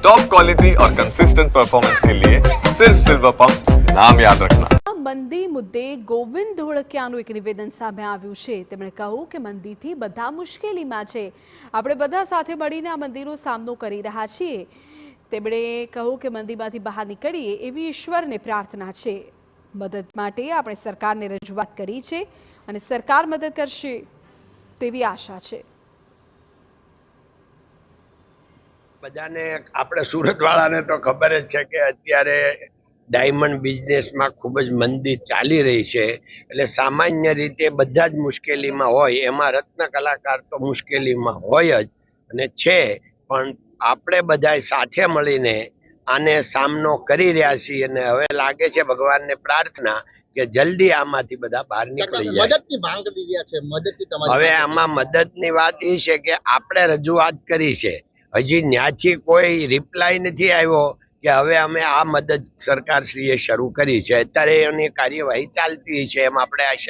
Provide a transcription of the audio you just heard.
Top quality और consistent performance के लिए सिर्फ सिल्वर पंप नाम याद रखना। મંદી મુદ્દે ગોવિંદ ધોળકિયાનું એક નિવેદન સામે આવ્યું છે। તેમણે કહ્યું કે મંદીથી બધા મુશ્કેલીમાં છે, આપણે બધા સાથે મળીને આ મંદીનો સામનો કરી રહ્યા છીએ। તેમણે કહ્યું કે મંદીમાંથી બહાર નીકળીએ એવી ઈશ્વરને પ્રાર્થના છે। મદદ માટે આપણે સરકારને રજૂઆત કરી છે અને સરકાર મદદ કરશે તેવી આશા છે। બધાને આપણે સુરતવાળાને તો ખબર જ છે કે અત્યારે ડાયમંડ બિઝનેસમાં ખૂબ જ મંદી ચાલી રહી છે, એટલે સામાન્ય રીતે બધા જ મુશ્કેલીમાં હોય, એમાં રત્ન કલાકાર તો મુશ્કેલીમાં હોય જ અને છે, પણ આપણે બધા સાથે મળીને આને સામનો કરી રહ્યા છીએ અને હવે લાગે છે ભગવાનને પ્રાર્થના કે જલ્દી આમાંથી બધા બહાર નીકળી જાય। મદદની માંગ કરી રહ્યા છે, મદદની તમારી હવે આમાં મદદની વાત એ છે કે આપણે રજૂઆત કરી છે, હજી ત્યાંથી કોઈ રિપ્લાય નથી આવ્યો કે હવે અમે આ મદદ સરકારશ્રીએ શરૂ કરી છે, અત્યારે એની કાર્યવાહી ચાલતી છે, એમ આપણે આશા